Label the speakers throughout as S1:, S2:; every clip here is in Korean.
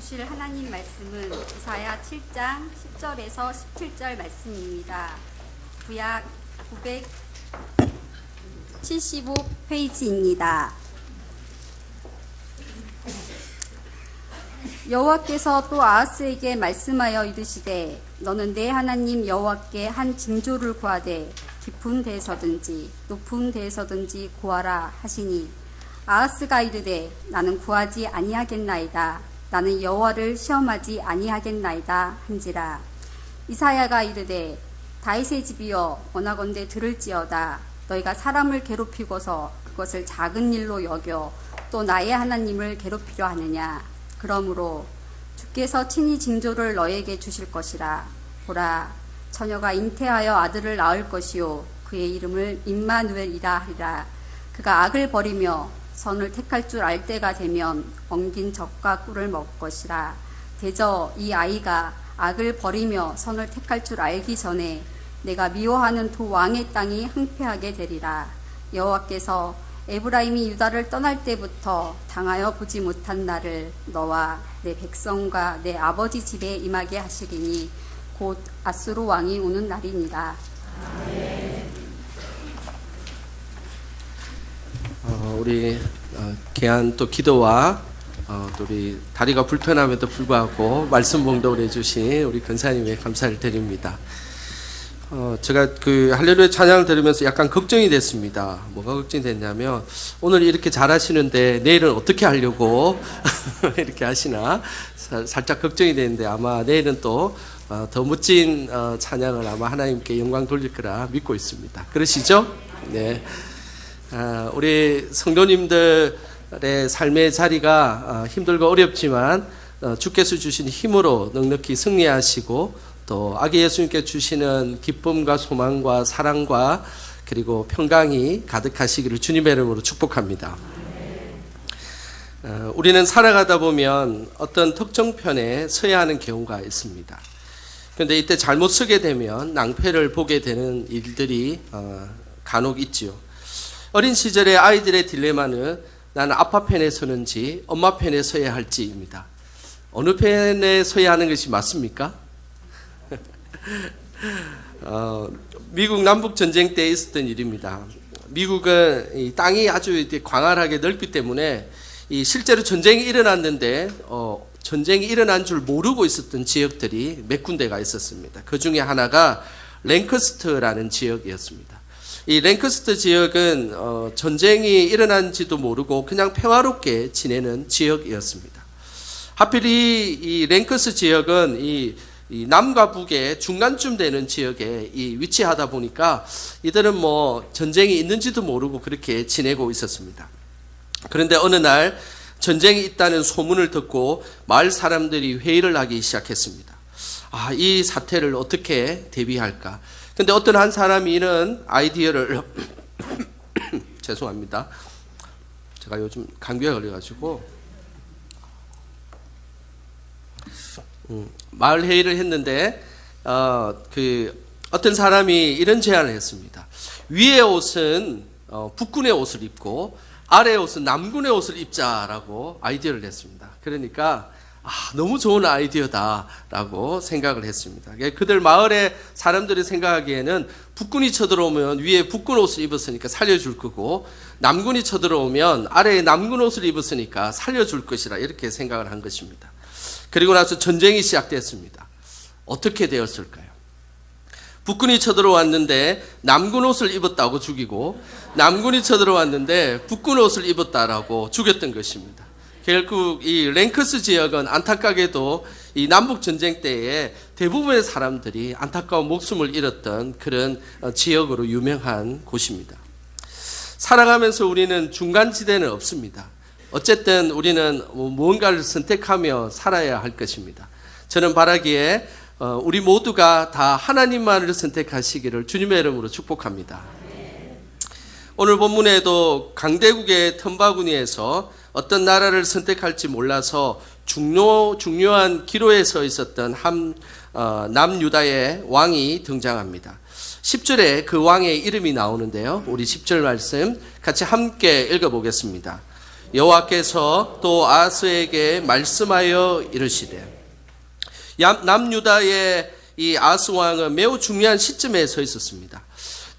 S1: 주실 하나님 말씀은 이사야 7장 10절에서 17절 말씀입니다. 구약 975페이지입니다. 여호와께서 또 아하스에게 말씀하여 이르시되 너는 내 하나님 여호와께 한 징조를 구하되 깊은 데에서든지 높은 데에서든지 구하라 하시니 아하스가 이르되 나는 구하지 아니하겠나이다. 나는 여호와를 시험하지 아니하겠나이다 한지라. 이사야가 이르되 다윗의 집이여 원하건대 들을지어다. 너희가 사람을 괴롭히고서 그것을 작은 일로 여겨 또 나의 하나님을 괴롭히려 하느냐. 그러므로 주께서 친히 징조를 너에게 주실 것이라. 보라, 처녀가 잉태하여 아들을 낳을 것이요 그의 이름을 임마누엘이라 하리라. 그가 악을 버리며 선을 택할 줄 알 때가 되면 엉긴 젖과 꿀을 먹을 것이라. 대저 이 아이가 악을 버리며 선을 택할 줄 알기 전에 내가 미워하는 두 왕의 땅이 황폐하게 되리라. 여호와께서 에브라임이 유다를 떠날 때부터 당하여 보지 못한 날을 너와 내 백성과 내 아버지 집에 임하게 하시리니 곧 아수르 왕이 오는 날이니라.
S2: 우리 귀한 또 기도와 또 우리 다리가 불편함에도 불구하고 말씀 봉독을 해주신 우리 권사님에 감사를 드립니다. 제가 그 할렐루야 찬양을 들으면서 약간 걱정이 됐습니다. 뭐가 걱정이 됐냐면 오늘 이렇게 잘하시는데 내일은 어떻게 하려고 이렇게 하시나 살짝 걱정이 됐는데 아마 내일은 또 더 멋진 찬양을 아마 하나님께 영광 돌릴 거라 믿고 있습니다. 그러시죠? 네. 우리 성도님들의 삶의 자리가 힘들고 어렵지만 주께서 주신 힘으로 넉넉히 승리하시고 또 아기 예수님께 주시는 기쁨과 소망과 사랑과 그리고 평강이 가득하시기를 주님의 이름으로 축복합니다. 우리는 살아가다 보면 어떤 특정 편에 서야 하는 경우가 있습니다. 그런데 이때 잘못 서게 되면 낭패를 보게 되는 일들이 간혹 있지요. 어린 시절의 아이들의 딜레마는 나는 아빠 편에 서는지 엄마 편에 서야 할지입니다. 어느 편에 서야 하는 것이 맞습니까? 미국 남북전쟁 때 있었던 일입니다. 미국은 이 땅이 아주 광활하게 넓기 때문에 실제로 전쟁이 일어났는데 전쟁이 일어난 줄 모르고 있었던 지역들이 몇 군데가 있었습니다. 그 중에 하나가 랭커스터라는 지역이었습니다. 이 랭커스터 지역은 전쟁이 일어난지도 모르고 그냥 평화롭게 지내는 지역이었습니다. 하필 이 랭커스 지역은 이 남과 북의 중간쯤 되는 지역에 위치하다 보니까 이들은 뭐 전쟁이 있는지도 모르고 그렇게 지내고 있었습니다. 그런데 어느 날 전쟁이 있다는 소문을 듣고 마을 사람들이 회의를 하기 시작했습니다. 이 사태를 어떻게 대비할까? 근데 어떤 한 사람이 이런 아이디어를 죄송합니다. 제가 요즘 감기가 걸려가지고 마을 회의를 했는데 어떤 사람이 이런 제안을 했습니다. 위의 옷은 북군의 옷을 입고 아래의 옷은 남군의 옷을 입자라고 아이디어를 냈습니다. 그러니까 너무 좋은 아이디어다라고 생각을 했습니다. 그들 마을의 사람들이 생각하기에는 북군이 쳐들어오면 위에 북군 옷을 입었으니까 살려줄 거고 남군이 쳐들어오면 아래에 남군 옷을 입었으니까 살려줄 것이라 이렇게 생각을 한 것입니다. 그리고 나서 전쟁이 시작됐습니다. 어떻게 되었을까요? 북군이 쳐들어왔는데 남군 옷을 입었다고 죽이고 남군이 쳐들어왔는데 북군 옷을 입었다라고 죽였던 것입니다. 결국 이 랭커스 지역은 안타깝게도 이 남북전쟁 때에 대부분의 사람들이 안타까운 목숨을 잃었던 그런 지역으로 유명한 곳입니다. 살아가면서 우리는 중간지대는 없습니다. 어쨌든 우리는 무언가를 선택하며 살아야 할 것입니다. 저는 바라기에 우리 모두가 다 하나님만을 선택하시기를 주님의 이름으로 축복합니다. 오늘 본문에도 강대국의 텀바구니에서 어떤 나라를 선택할지 몰라서 중요한 기로에 서 있었던 남유다의 왕이 등장합니다. 10절에 그 왕의 이름이 나오는데요. 우리 10절 말씀 같이 함께 읽어보겠습니다. 여호와께서 또 아하스에게 말씀하여 이르시되, 남유다의 이 아하스 왕은 매우 중요한 시점에 서 있었습니다.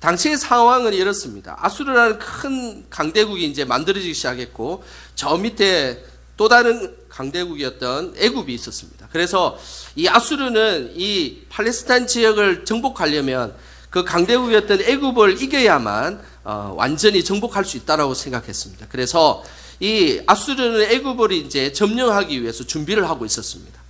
S2: 당시의 상황은 이렇습니다. 아수르라는 큰 강대국이 이제 만들어지기 시작했고, 저 밑에 또 다른 강대국이었던 애굽이 있었습니다. 그래서 이 아수르는 이 팔레스타인 지역을 정복하려면 그 강대국이었던 애굽을 이겨야만 완전히 정복할 수 있다라고 생각했습니다. 그래서 이 아수르는 애굽을 이제 점령하기 위해서 준비를 하고 있었습니다.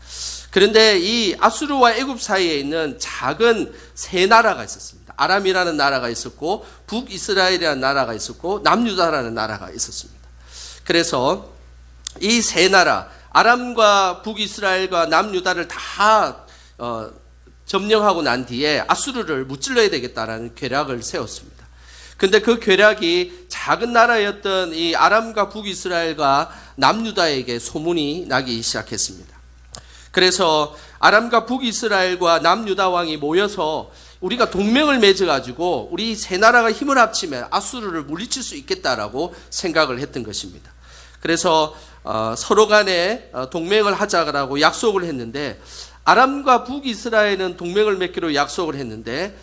S2: 그런데 이 아수르와 애굽 사이에 있는 작은 세 나라가 있었습니다. 아람이라는 나라가 있었고, 북이스라엘이라는 나라가 있었고, 남유다라는 나라가 있었습니다. 그래서 이 세 나라, 아람과 북이스라엘과 남유다를 다 점령하고 난 뒤에 아수르를 무찔러야 되겠다라는 계략을 세웠습니다. 근데 그 계략이 작은 나라였던 이 아람과 북이스라엘과 남유다에게 소문이 나기 시작했습니다. 그래서 아람과 북이스라엘과 남유다 왕이 모여서 우리가 동맹을 맺어가지고 우리 세 나라가 힘을 합치면 아수르를 물리칠 수 있겠다라고 생각을 했던 것입니다. 그래서 서로 간에 동맹을 하자라고 약속을 했는데, 아람과 북이스라엘은 동맹을 맺기로 약속을 했는데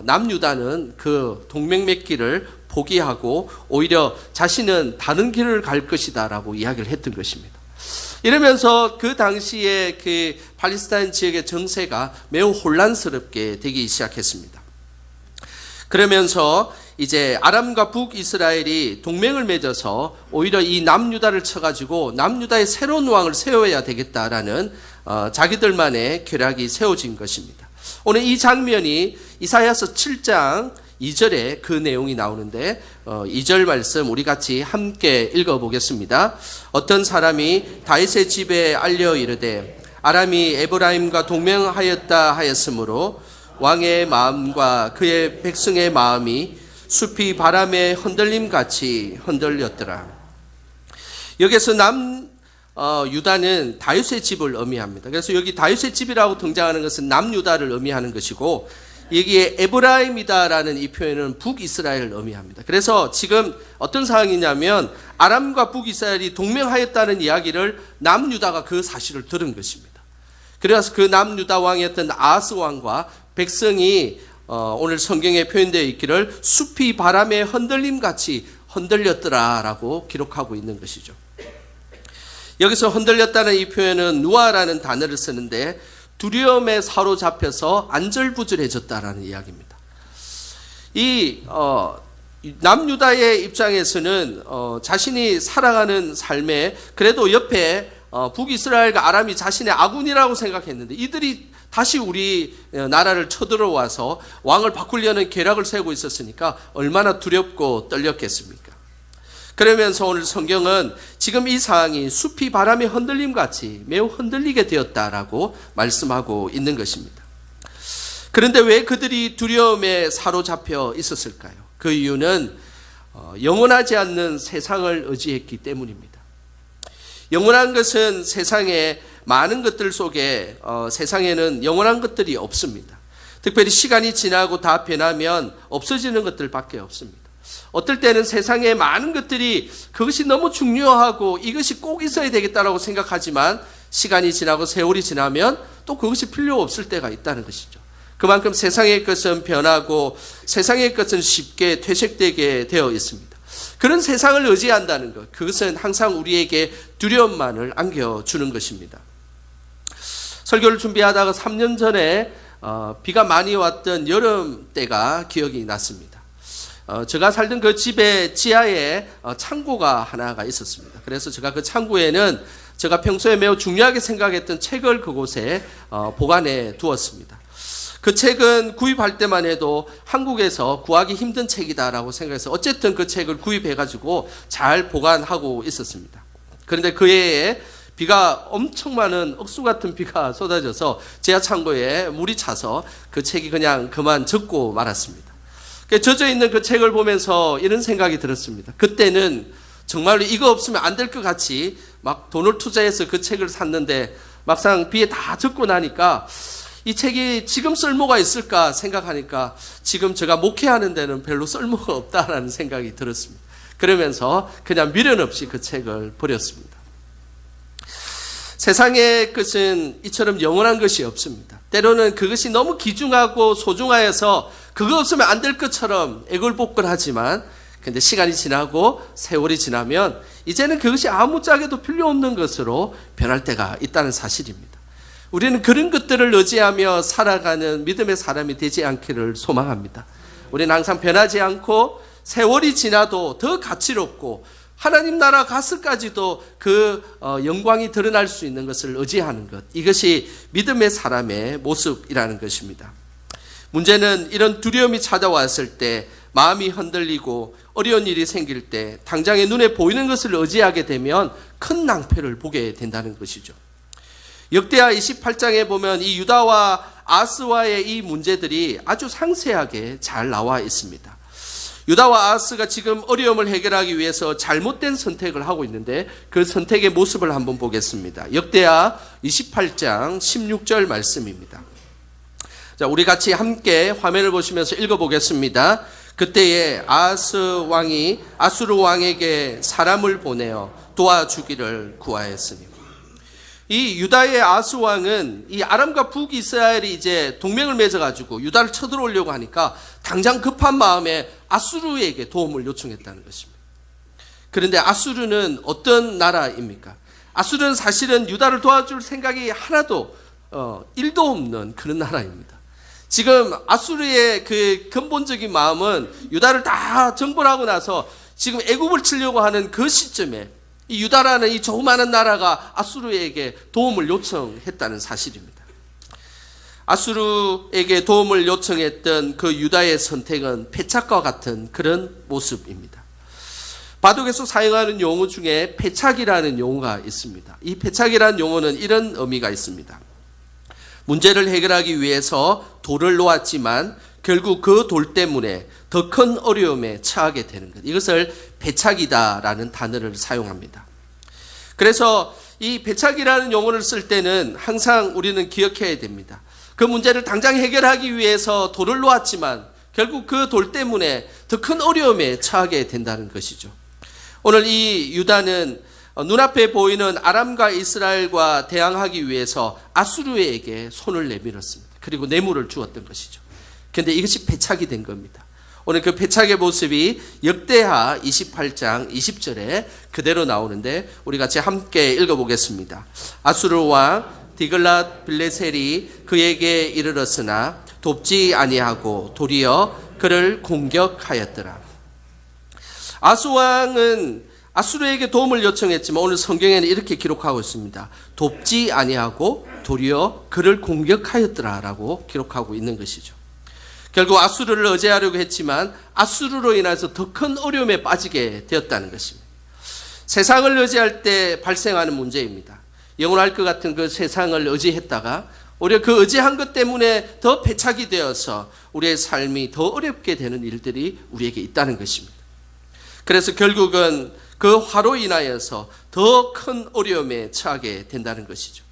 S2: 남유다는 그 동맹 맺기를 포기하고 오히려 자신은 다른 길을 갈 것이다라고 이야기를 했던 것입니다. 이러면서 그 당시에 그 팔레스타인 지역의 정세가 매우 혼란스럽게 되기 시작했습니다. 그러면서 이제 아람과 북이스라엘이 동맹을 맺어서 오히려 이 남유다를 쳐가지고 남유다의 새로운 왕을 세워야 되겠다라는 자기들만의 계략이 세워진 것입니다. 오늘 이 장면이 이사야서 7장 2절에 그 내용이 나오는데 2절 말씀 우리 같이 함께 읽어보겠습니다. 어떤 사람이 다윗의 집에 알려 이르되 아람이 에브라임과 동맹하였다 하였으므로 왕의 마음과 그의 백성의 마음이 숲이 바람에 흔들림같이 흔들렸더라. 여기서 유다는 다윗의 집을 의미합니다. 그래서 여기 다윗의 집이라고 등장하는 것은 남유다를 의미하는 것이고, 여기에 에브라임이다라는 이 표현은 북이스라엘을 의미합니다. 그래서 지금 어떤 상황이냐면 아람과 북이스라엘이 동맹하였다는 이야기를 남유다가 그 사실을 들은 것입니다. 그래서 그 남유다 왕이었던 아하스 왕과 백성이 오늘 성경에 표현되어 있기를 숲이 바람에 흔들림같이 흔들렸더라라고 기록하고 있는 것이죠. 여기서 흔들렸다는 이 표현은 누아라는 단어를 쓰는데 두려움에 사로잡혀서 안절부절해졌다라는 이야기입니다. 이 남유다의 입장에서는 자신이 살아가는 삶에 그래도 옆에 북이스라엘과 아람이 자신의 아군이라고 생각했는데 이들이 다시 우리 나라를 쳐들어와서 왕을 바꾸려는 계략을 세우고 있었으니까 얼마나 두렵고 떨렸겠습니까? 그러면서 오늘 성경은 지금 이 상황이 숲이 바람에 흔들림같이 매우 흔들리게 되었다라고 말씀하고 있는 것입니다. 그런데 왜 그들이 두려움에 사로잡혀 있었을까요? 그 이유는 영원하지 않는 세상을 의지했기 때문입니다. 영원한 것은 세상의 많은 것들 속에 세상에는 영원한 것들이 없습니다. 특별히 시간이 지나고 다 변하면 없어지는 것들밖에 없습니다. 어떨 때는 세상에 많은 것들이 그것이 너무 중요하고 이것이 꼭 있어야 되겠다라고 생각하지만 시간이 지나고 세월이 지나면 또 그것이 필요 없을 때가 있다는 것이죠. 그만큼 세상의 것은 변하고 세상의 것은 쉽게 퇴색되게 되어 있습니다. 그런 세상을 의지한다는 것, 그것은 항상 우리에게 두려움만을 안겨주는 것입니다. 설교를 준비하다가 3년 전에 비가 많이 왔던 여름 때가 기억이 났습니다. 제가 살던 그 집의 지하에 창고가 하나가 있었습니다. 그래서 제가 그 창고에는 제가 평소에 매우 중요하게 생각했던 책을 그곳에 보관해 두었습니다. 그 책은 구입할 때만 해도 한국에서 구하기 힘든 책이다라고 생각해서 어쨌든 그 책을 구입해가지고 잘 보관하고 있었습니다. 그런데 그 해에 비가 엄청 많은 억수 같은 비가 쏟아져서 지하 창고에 물이 차서 그 책이 그냥 그만 젖고 말았습니다. 젖어 있는 그 책을 보면서 이런 생각이 들었습니다. 그때는 정말로 이거 없으면 안 될 것 같이 막 돈을 투자해서 그 책을 샀는데 막상 비에 다 젖고 나니까 이 책이 지금 쓸모가 있을까 생각하니까 지금 제가 목회하는 데는 별로 쓸모가 없다라는 생각이 들었습니다. 그러면서 그냥 미련 없이 그 책을 버렸습니다. 세상의 것은 이처럼 영원한 것이 없습니다. 때로는 그것이 너무 귀중하고 소중하여서 그거 없으면 안 될 것처럼 애걸복걸하지만 근데 시간이 지나고 세월이 지나면 이제는 그것이 아무짝에도 필요 없는 것으로 변할 때가 있다는 사실입니다. 우리는 그런 것들을 의지하며 살아가는 믿음의 사람이 되지 않기를 소망합니다. 우리는 항상 변하지 않고 세월이 지나도 더 가치롭고 하나님 나라 갔을까지도 그 영광이 드러날 수 있는 것을 의지하는 것, 이것이 믿음의 사람의 모습이라는 것입니다. 문제는 이런 두려움이 찾아왔을 때, 마음이 흔들리고 어려운 일이 생길 때 당장에 눈에 보이는 것을 의지하게 되면 큰 낭패를 보게 된다는 것이죠. 역대하 28장에 보면 이 유다와 아스와의 이 문제들이 아주 상세하게 잘 나와 있습니다. 유다와 아스가 지금 어려움을 해결하기 위해서 잘못된 선택을 하고 있는데 그 선택의 모습을 한번 보겠습니다. 역대하 28장 16절 말씀입니다. 자, 우리 같이 함께 화면을 보시면서 읽어보겠습니다. 그때에 아스 왕이 아수르 왕에게 사람을 보내어 도와주기를 구하였으니, 이 유다의 아스 왕은 이 아람과 북이스라엘이 이제 동맹을 맺어가지고 유다를 쳐들어오려고 하니까 당장 급한 마음에 아수르에게 도움을 요청했다는 것입니다. 그런데 아수르는 어떤 나라입니까? 아수르는 사실은 유다를 도와줄 생각이 하나도 1도 없는 그런 나라입니다. 지금 아수르의 그 근본적인 마음은 유다를 다 정벌하고 나서 지금 애굽을 치려고 하는 그 시점에 이 유다라는 이 조그마한 나라가 아수르에게 도움을 요청했다는 사실입니다. 아수르에게 도움을 요청했던 그 유다의 선택은 패착과 같은 그런 모습입니다. 바둑에서 사용하는 용어 중에 패착이라는 용어가 있습니다. 이 패착이라는 용어는 이런 의미가 있습니다. 문제를 해결하기 위해서 돌을 놓았지만 결국 그 돌 때문에 더 큰 어려움에 처하게 되는 것. 이것을 패착이다라는 단어를 사용합니다. 그래서 이 패착이라는 용어를 쓸 때는 항상 우리는 기억해야 됩니다. 그 문제를 당장 해결하기 위해서 돌을 놓았지만 결국 그 돌 때문에 더 큰 어려움에 처하게 된다는 것이죠. 오늘 이 유다는 눈앞에 보이는 아람과 이스라엘과 대항하기 위해서 아수르에게 손을 내밀었습니다. 그리고 뇌물을 주었던 것이죠. 그런데 이것이 패착이 된 겁니다. 오늘 그 패착의 모습이 역대하 28장 20절에 그대로 나오는데 우리 같이 함께 읽어보겠습니다. 아수르 왕 디글랏 빌레셀이 그에게 이르렀으나 돕지 아니하고 도리어 그를 공격하였더라. 아수 왕은 아수르에게 도움을 요청했지만 오늘 성경에는 이렇게 기록하고 있습니다. 돕지 아니하고 도리어 그를 공격하였더라라고 기록하고 있는 것이죠. 결국 아수르를 의지하려고 했지만 아수르로 인해서 더 큰 어려움에 빠지게 되었다는 것입니다. 세상을 의지할 때 발생하는 문제입니다. 영원할 것 같은 그 세상을 의지했다가 오히려 그 의지한 것 때문에 더 패착이 되어서 우리의 삶이 더 어렵게 되는 일들이 우리에게 있다는 것입니다. 그래서 결국은 그 화로 인하여서 더 큰 어려움에 처하게 된다는 것이죠.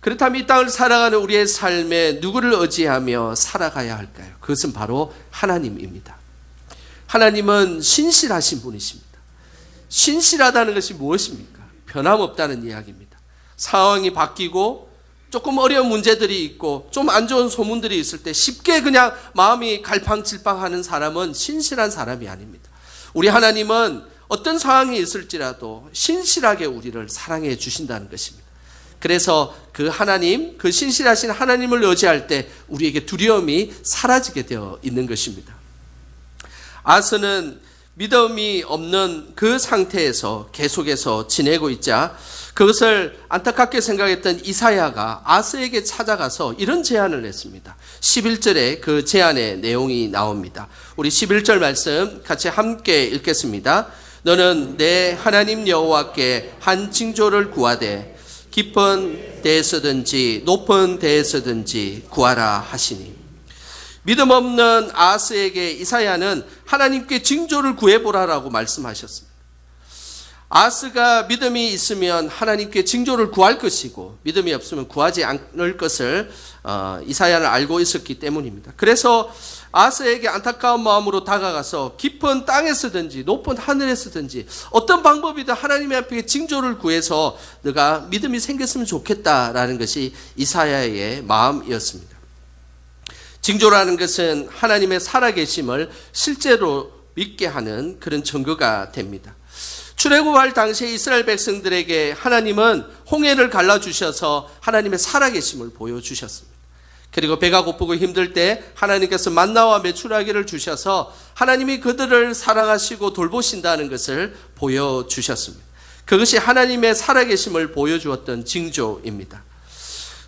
S2: 그렇다면 이 땅을 살아가는 우리의 삶에 누구를 의지하며 살아가야 할까요? 그것은 바로 하나님입니다. 하나님은 신실하신 분이십니다. 신실하다는 것이 무엇입니까? 변함없다는 이야기입니다. 상황이 바뀌고 조금 어려운 문제들이 있고 좀 안 좋은 소문들이 있을 때 쉽게 그냥 마음이 갈팡질팡하는 사람은 신실한 사람이 아닙니다. 우리 하나님은 어떤 상황이 있을지라도 신실하게 우리를 사랑해 주신다는 것입니다. 그래서 그 하나님, 그 신실하신 하나님을 의지할 때 우리에게 두려움이 사라지게 되어 있는 것입니다. 아스는 믿음이 없는 그 상태에서 계속해서 지내고 있자 그것을 안타깝게 생각했던 이사야가 아스에게 찾아가서 이런 제안을 했습니다. 11절에 그 제안의 내용이 나옵니다. 우리 11절 말씀 같이 함께 읽겠습니다. 너는 내 하나님 여호와께 한 징조를 구하되 깊은 데에서든지 높은 데에서든지 구하라 하시니. 믿음 없는 아스에게 이사야는 하나님께 징조를 구해보라라고 말씀하셨습니다. 아하스가 믿음이 있으면 하나님께 징조를 구할 것이고 믿음이 없으면 구하지 않을 것을 이사야는 알고 있었기 때문입니다. 그래서 아하스에게 안타까운 마음으로 다가가서 깊은 땅에서든지 높은 하늘에서든지 어떤 방법이든 하나님 앞에 징조를 구해서 너가 믿음이 생겼으면 좋겠다라는 것이 이사야의 마음이었습니다. 징조라는 것은 하나님의 살아계심을 실제로 믿게 하는 그런 증거가 됩니다. 출애굽할 당시에 이스라엘 백성들에게 하나님은 홍해를 갈라주셔서 하나님의 살아계심을 보여주셨습니다. 그리고 배가 고프고 힘들 때 하나님께서 만나와 메추라기를 주셔서 하나님이 그들을 사랑하시고 돌보신다는 것을 보여주셨습니다. 그것이 하나님의 살아계심을 보여주었던 징조입니다.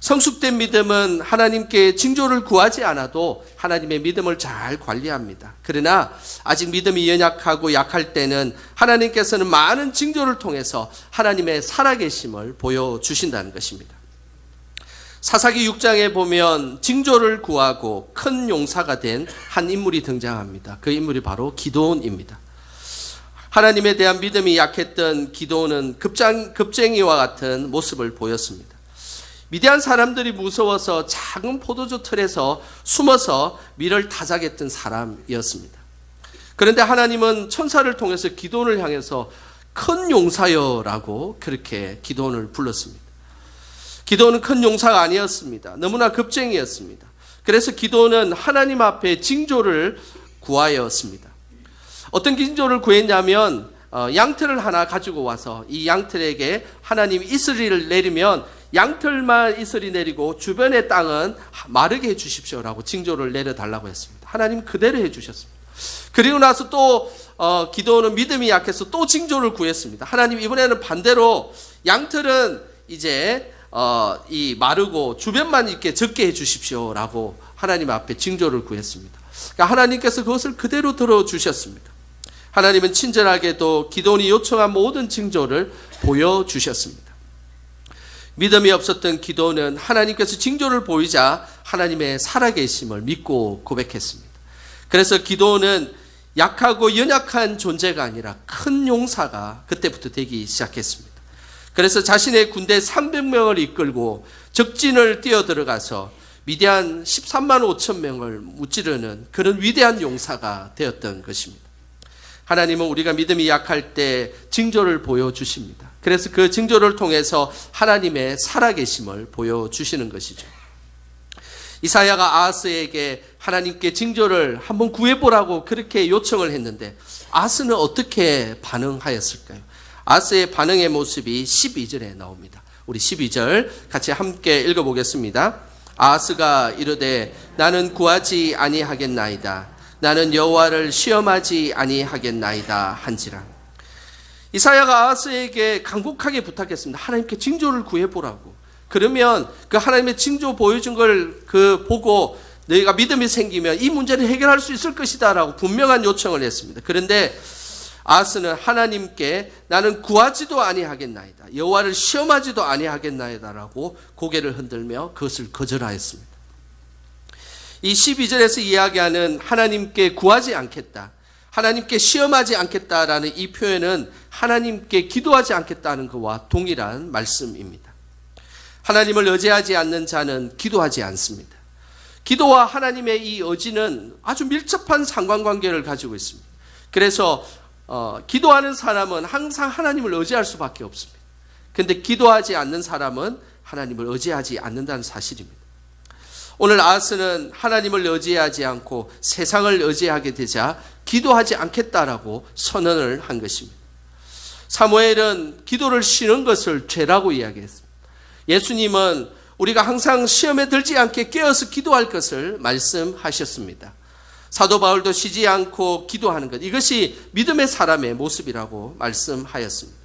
S2: 성숙된 믿음은 하나님께 징조를 구하지 않아도 하나님의 믿음을 잘 관리합니다. 그러나 아직 믿음이 연약하고 약할 때는 하나님께서는 많은 징조를 통해서 하나님의 살아계심을 보여주신다는 것입니다. 사사기 6장에 보면 징조를 구하고 큰 용사가 된 한 인물이 등장합니다. 그 인물이 바로 기드온입니다. 하나님에 대한 믿음이 약했던 기드온은 급쟁이와 같은 모습을 보였습니다. 미디안 사람들이 무서워서 작은 포도주 틀에서 숨어서 밀을 타작했던 사람이었습니다. 그런데 하나님은 천사를 통해서 기드온을 향해서 큰 용사여라고 그렇게 기드온을 불렀습니다. 기드온은 큰 용사가 아니었습니다. 너무나 급쟁이였습니다. 그래서 기드온은 하나님 앞에 징조를 구하였습니다. 어떤 징조를 구했냐면 양털을 하나 가지고 와서 이 양털에게 하나님이 이슬을 내리면 양털만 이슬이 내리고 주변의 땅은 마르게 해주십시오라고 징조를 내려달라고 했습니다. 하나님 그대로 해주셨습니다. 그리고 나서 또 기드온은 믿음이 약해서 또 징조를 구했습니다. 하나님 이번에는 반대로 양털은 이제 이 마르고 주변만 이렇게 적게 해주십시오라고 하나님 앞에 징조를 구했습니다. 그러니까 하나님께서 그것을 그대로 들어주셨습니다. 하나님은 친절하게도 기드온이 요청한 모든 징조를 보여주셨습니다. 믿음이 없었던 기드온은 하나님께서 징조를 보이자 하나님의 살아계심을 믿고 고백했습니다. 그래서 기드온은 약하고 연약한 존재가 아니라 큰 용사가 그때부터 되기 시작했습니다. 그래서 자신의 군대 300명을 이끌고 적진을 뛰어들어가서 미디안 13만 5천 명을 무찌르는 그런 위대한 용사가 되었던 것입니다. 하나님은 우리가 믿음이 약할 때 징조를 보여주십니다. 그래서 그 징조를 통해서 하나님의 살아계심을 보여주시는 것이죠. 이사야가 아하스에게 하나님께 징조를 한번 구해보라고 그렇게 요청을 했는데 아하스는 어떻게 반응하였을까요? 아하스의 반응의 모습이 12절에 나옵니다. 우리 12절 같이 함께 읽어보겠습니다. 아하스가 이르되 나는 구하지 아니하겠나이다. 나는 여호와를 시험하지 아니하겠나이다 한지라. 이사야가 아하스에게 간곡하게 부탁했습니다. 하나님께 징조를 구해보라고. 그러면 그 하나님의 징조 보여준 걸 보고 너희가 믿음이 생기면 이 문제를 해결할 수 있을 것이다 라고 분명한 요청을 했습니다. 그런데 아하스는 하나님께 나는 구하지도 아니하겠나이다. 여호와를 시험하지도 아니하겠나이다 라고 고개를 흔들며 그것을 거절하였습니다. 이 12절에서 이야기하는 하나님께 구하지 않겠다, 하나님께 시험하지 않겠다라는 이 표현은 하나님께 기도하지 않겠다는 것과 동일한 말씀입니다. 하나님을 의지하지 않는 자는 기도하지 않습니다. 기도와 하나님의 이 의지는 아주 밀접한 상관관계를 가지고 있습니다. 그래서 기도하는 사람은 항상 하나님을 의지할 수밖에 없습니다. 그런데 기도하지 않는 사람은 하나님을 의지하지 않는다는 사실입니다. 오늘 아하스는 하나님을 의지하지 않고 세상을 의지하게 되자 기도하지 않겠다라고 선언을 한 것입니다. 사무엘은 기도를 쉬는 것을 죄라고 이야기했습니다. 예수님은 우리가 항상 시험에 들지 않게 깨어서 기도할 것을 말씀하셨습니다. 사도 바울도 쉬지 않고 기도하는 것, 이것이 믿음의 사람의 모습이라고 말씀하였습니다.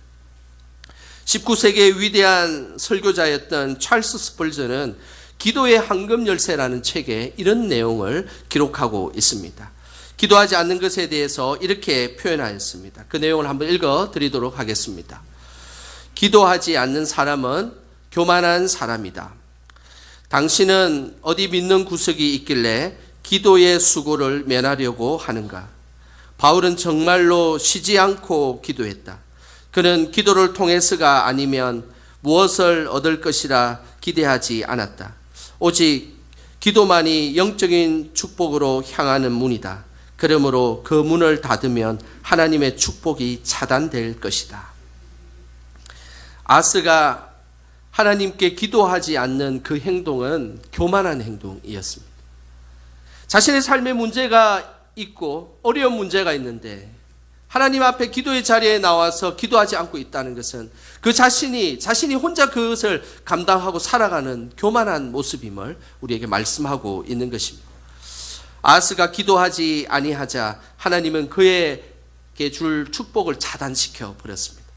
S2: 19세기의 위대한 설교자였던 찰스 스펄전은 기도의 황금 열쇠라는 책에 이런 내용을 기록하고 있습니다. 기도하지 않는 것에 대해서 이렇게 표현하였습니다. 그 내용을 한번 읽어드리도록 하겠습니다. 기도하지 않는 사람은 교만한 사람이다. 당신은 어디 믿는 구석이 있길래 기도의 수고를 면하려고 하는가? 바울은 정말로 쉬지 않고 기도했다. 그는 기도를 통해서가 아니면 무엇을 얻을 것이라 기대하지 않았다. 오직 기도만이 영적인 축복으로 향하는 문이다. 그러므로 그 문을 닫으면 하나님의 축복이 차단될 것이다. 아스가 하나님께 기도하지 않는 그 행동은 교만한 행동이었습니다. 자신의 삶에 문제가 있고 어려운 문제가 있는데 하나님 앞에 기도의 자리에 나와서 기도하지 않고 있다는 것은 그 자신이 혼자 그것을 감당하고 살아가는 교만한 모습임을 우리에게 말씀하고 있는 것입니다. 아스가 기도하지 아니하자 하나님은 그에게 줄 축복을 차단시켜 버렸습니다.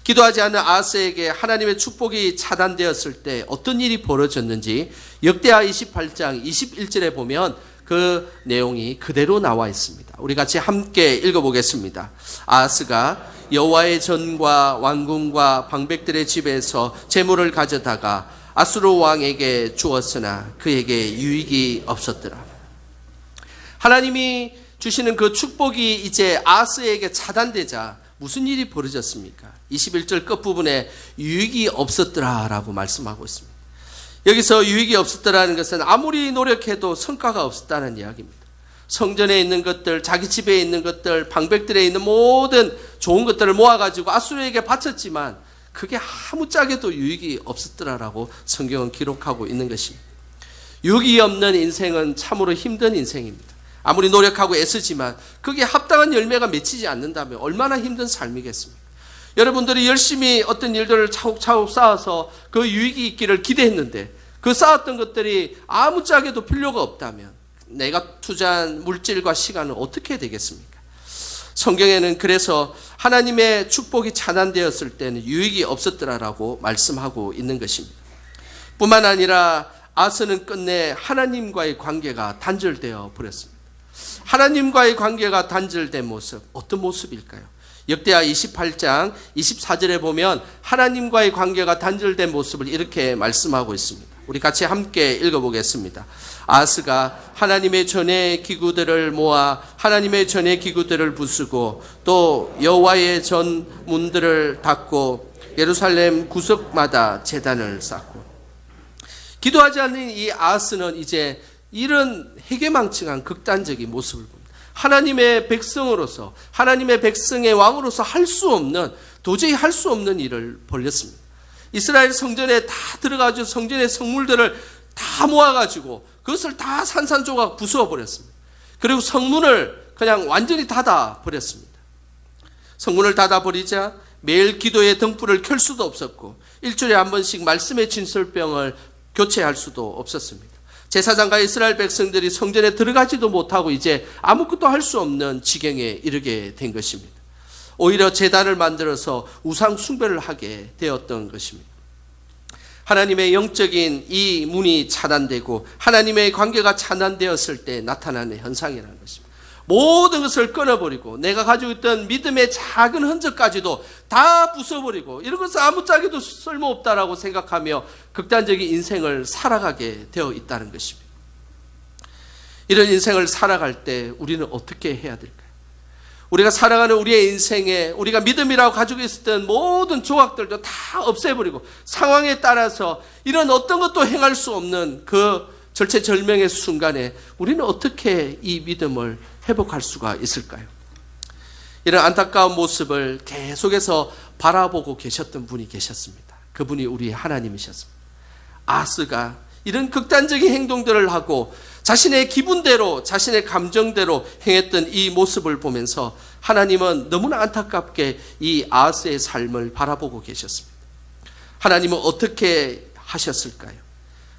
S2: 기도하지 않는 아스에게 하나님의 축복이 차단되었을 때 어떤 일이 벌어졌는지 역대하 28장 21절에 보면 그 내용이 그대로 나와 있습니다. 우리 같이 함께 읽어보겠습니다. 아스가 여호와의 전과 왕궁과 방백들의 집에서 재물을 가져다가 아수르 왕에게 주었으나 그에게 유익이 없었더라. 하나님이 주시는 그 축복이 이제 아스에게 차단되자 무슨 일이 벌어졌습니까? 21절 끝부분에 유익이 없었더라라고 말씀하고 있습니다. 여기서 유익이 없었다라는 것은 아무리 노력해도 성과가 없었다는 이야기입니다. 성전에 있는 것들, 자기 집에 있는 것들, 방백들에 있는 모든 좋은 것들을 모아가지고 아수르에게 바쳤지만 그게 아무짝에도 유익이 없었더라라고 성경은 기록하고 있는 것입니다. 유익이 없는 인생은 참으로 힘든 인생입니다. 아무리 노력하고 애쓰지만 그게 합당한 열매가 맺히지 않는다면 얼마나 힘든 삶이겠습니까? 여러분들이 열심히 어떤 일들을 차곡차곡 쌓아서 그 유익이 있기를 기대했는데 그 쌓았던 것들이 아무짝에도 필요가 없다면 내가 투자한 물질과 시간은 어떻게 되겠습니까? 성경에는 그래서 하나님의 축복이 차단되었을 때는 유익이 없었더라라고 말씀하고 있는 것입니다. 뿐만 아니라 아스는 끝내 하나님과의 관계가 단절되어 버렸습니다. 하나님과의 관계가 단절된 모습, 어떤 모습일까요? 역대하 28장 24절에 보면 하나님과의 관계가 단절된 모습을 이렇게 말씀하고 있습니다. 우리 같이 함께 읽어보겠습니다. 아스가 하나님의 전의 기구들을 모아 하나님의 전의 기구들을 부수고 또 여호와의 전 문들을 닫고 예루살렘 구석마다 제단을 쌓고. 기도하지 않는 이 아스는 이제 이런 해괴망측한 극단적인 모습을 봅니다. 하나님의 백성으로서 하나님의 백성의 왕으로서 도저히 할 수 없는 일을 벌였습니다. 이스라엘 성전에 다 들어가지고 성전의 성물들을 다 모아가지고 그것을 다 산산조각 부수어 버렸습니다. 그리고 성문을 그냥 완전히 닫아 버렸습니다. 성문을 닫아 버리자 매일 기도의 등불을 켤 수도 없었고 일주일에 한 번씩 말씀의 진설병을 교체할 수도 없었습니다. 제사장과 이스라엘 백성들이 성전에 들어가지도 못하고 이제 아무것도 할 수 없는 지경에 이르게 된 것입니다. 오히려 제단을 만들어서 우상 숭배를 하게 되었던 것입니다. 하나님의 영적인 이 문이 차단되고 하나님의 관계가 차단되었을 때 나타나는 현상이라는 것입니다. 모든 것을 끊어버리고 내가 가지고 있던 믿음의 작은 흔적까지도 다 부숴버리고 이런 것은 아무짝에도 쓸모없다라고 생각하며 극단적인 인생을 살아가게 되어 있다는 것입니다. 이런 인생을 살아갈 때 우리는 어떻게 해야 될까요? 우리가 살아가는 우리의 인생에 우리가 믿음이라고 가지고 있었던 모든 조각들도 다 없애버리고 상황에 따라서 이런 어떤 것도 행할 수 없는 그 절체절명의 순간에 우리는 어떻게 이 믿음을 회복할 수가 있을까요? 이런 안타까운 모습을 계속해서 바라보고 계셨던 분이 계셨습니다. 그분이 우리 하나님이셨습니다. 아스가 이런 극단적인 행동들을 하고 자신의 기분대로 자신의 감정대로 행했던 이 모습을 보면서 하나님은 너무나 안타깝게 이 아스의 삶을 바라보고 계셨습니다. 하나님은 어떻게 하셨을까요?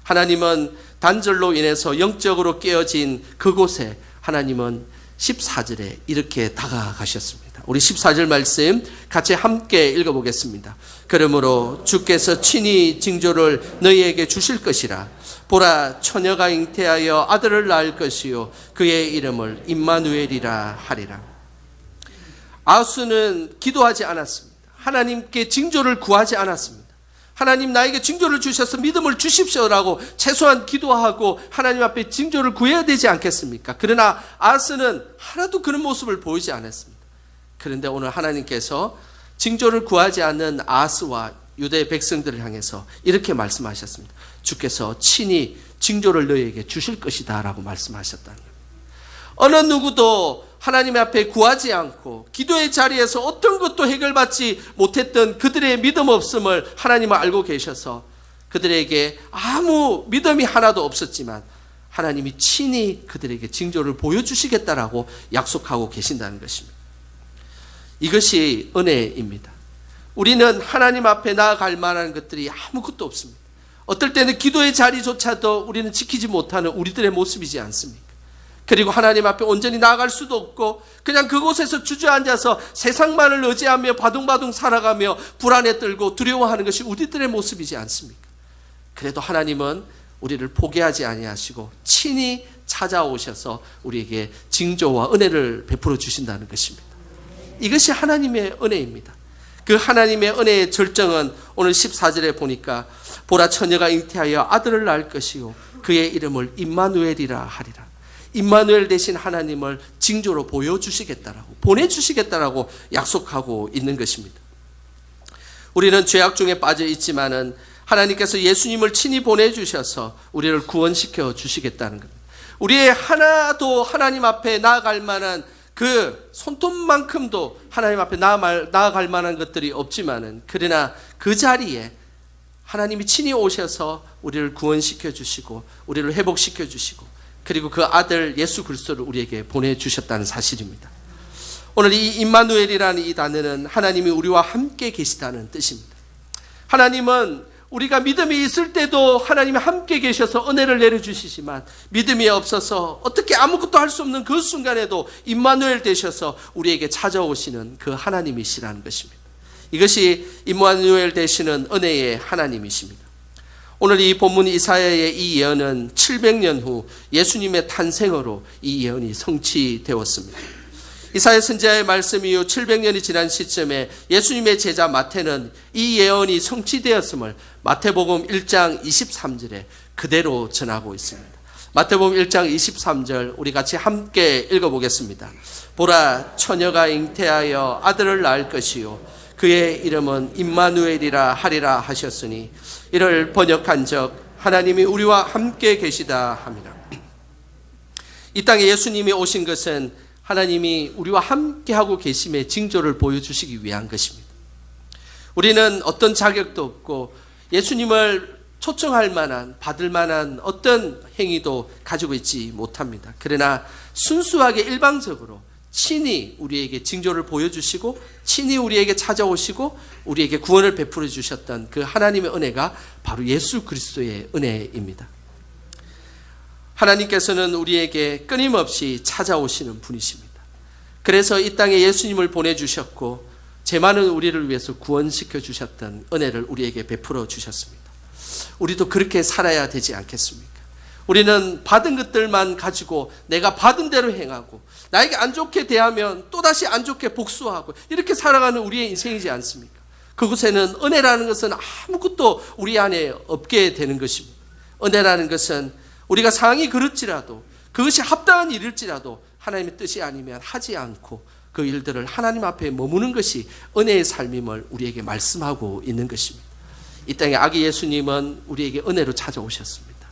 S2: 하나님은 단절로 인해서 영적으로 깨어진 그곳에 하나님은 14절에 이렇게 다가가셨습니다. 우리 14절 말씀 같이 함께 읽어보겠습니다. 그러므로 주께서 친히 징조를 너희에게 주실 것이라. 보라, 처녀가 잉태하여 아들을 낳을 것이요 그의 이름을 임마누엘이라 하리라. 아수는 기도하지 않았습니다. 하나님께 징조를 구하지 않았습니다. 하나님 나에게 징조를 주셔서 믿음을 주십시오라고 최소한 기도하고 하나님 앞에 징조를 구해야 되지 않겠습니까? 그러나 아스는 하나도 그런 모습을 보이지 않았습니다. 그런데 오늘 하나님께서 징조를 구하지 않는 아하스와 유대 백성들을 향해서 이렇게 말씀하셨습니다. 주께서 친히 징조를 너희에게 주실 것이다 라고 말씀하셨다는 겁니다. 어느 누구도 하나님 앞에 구하지 않고 기도의 자리에서 어떤 것도 해결받지 못했던 그들의 믿음 없음을 하나님은 알고 계셔서 그들에게 아무 믿음이 하나도 없었지만 하나님이 친히 그들에게 징조를 보여주시겠다라고 약속하고 계신다는 것입니다. 이것이 은혜입니다. 우리는 하나님 앞에 나아갈 만한 것들이 아무것도 없습니다. 어떨 때는 기도의 자리조차도 우리는 지키지 못하는 우리들의 모습이지 않습니까? 그리고 하나님 앞에 온전히 나아갈 수도 없고 그냥 그곳에서 주저앉아서 세상만을 의지하며 바둥바둥 살아가며 불안에 떨고 두려워하는 것이 우리들의 모습이지 않습니까? 그래도 하나님은 우리를 포기하지 아니하시고 친히 찾아오셔서 우리에게 징조와 은혜를 베풀어 주신다는 것입니다. 이것이 하나님의 은혜입니다. 그 하나님의 은혜의 절정은 오늘 14절에 보니까 보라 처녀가 잉태하여 아들을 낳을 것이요 그의 이름을 임마누엘이라 하리라. 임마누엘 대신 하나님을 징조로 보여주시겠다라고 보내주시겠다라고 약속하고 있는 것입니다. 우리는 죄악 중에 빠져 있지만은 하나님께서 예수님을 친히 보내주셔서 우리를 구원시켜 주시겠다는 겁니다. 우리의 하나도 하나님 앞에 나아갈 만한 그 손톱만큼도 하나님 앞에 나아갈 만한 것들이 없지만은 그러나 그 자리에 하나님이 친히 오셔서 우리를 구원시켜 주시고 우리를 회복시켜 주시고 그리고 그 아들 예수 그리스도를 우리에게 보내주셨다는 사실입니다. 오늘 이 임마누엘이라는 이 단어는 하나님이 우리와 함께 계시다는 뜻입니다. 하나님은 우리가 믿음이 있을 때도 하나님이 함께 계셔서 은혜를 내려주시지만 믿음이 없어서 어떻게 아무것도 할 수 없는 그 순간에도 임마누엘 되셔서 우리에게 찾아오시는 그 하나님이시라는 것입니다. 이것이 임마누엘 되시는 은혜의 하나님이십니다. 오늘 이 본문 이사야의 이 예언은 700년 후 예수님의 탄생으로 이 예언이 성취되었습니다. 이사야 선지자의 말씀 이후 700년이 지난 시점에 예수님의 제자 마태는 이 예언이 성취되었음을 마태복음 1장 23절에 그대로 전하고 있습니다. 마태복음 1장 23절 우리 같이 함께 읽어보겠습니다. 보라 처녀가 잉태하여 아들을 낳을 것이요 그의 이름은 임마누엘이라 하리라 하셨으니 이를 번역한 적 하나님이 우리와 함께 계시다 합니다. 이 땅에 예수님이 오신 것은 하나님이 우리와 함께하고 계심의 징조를 보여주시기 위한 것입니다. 우리는 어떤 자격도 없고 예수님을 초청할 만한 받을 만한 어떤 행위도 가지고 있지 못합니다. 그러나 순수하게 일방적으로 친히 우리에게 징조를 보여주시고 친히 우리에게 찾아오시고 우리에게 구원을 베풀어 주셨던 그 하나님의 은혜가 바로 예수 그리스도의 은혜입니다. 하나님께서는 우리에게 끊임없이 찾아오시는 분이십니다. 그래서 이 땅에 예수님을 보내주셨고 죄 많은 우리를 위해서 구원시켜 주셨던 은혜를 우리에게 베풀어 주셨습니다. 우리도 그렇게 살아야 되지 않겠습니까? 우리는 받은 것들만 가지고 내가 받은 대로 행하고 나에게 안 좋게 대하면 또다시 안 좋게 복수하고 이렇게 살아가는 우리의 인생이지 않습니까? 그곳에는 은혜라는 것은 아무것도 우리 안에 없게 되는 것입니다. 은혜라는 것은 우리가 상황이 그렇지라도 그것이 합당한 일일지라도 하나님의 뜻이 아니면 하지 않고 그 일들을 하나님 앞에 머무는 것이 은혜의 삶임을 우리에게 말씀하고 있는 것입니다. 이 땅에 아기 예수님은 우리에게 은혜로 찾아오셨습니다.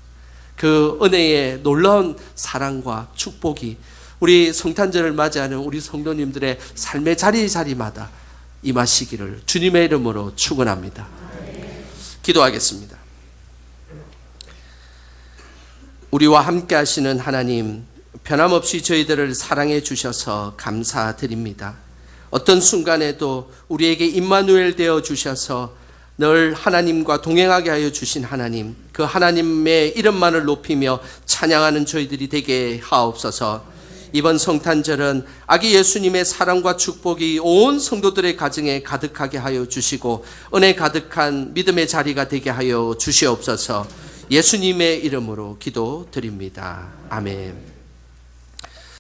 S2: 그 은혜의 놀라운 사랑과 축복이 우리 성탄절을 맞이하는 우리 성도님들의 삶의 자리마다 임하시기를 주님의 이름으로 축원합니다. 기도하겠습니다. 우리와 함께 하시는 하나님, 변함없이 저희들을 사랑해 주셔서 감사드립니다. 어떤 순간에도 우리에게 임마누엘 되어 주셔서 늘 하나님과 동행하게 하여 주신 하나님, 그 하나님의 이름만을 높이며 찬양하는 저희들이 되게 하옵소서. 이번 성탄절은 아기 예수님의 사랑과 축복이 온 성도들의 가정에 가득하게 하여 주시고 은혜 가득한 믿음의 자리가 되게 하여 주시옵소서. 예수님의 이름으로 기도드립니다. 아멘.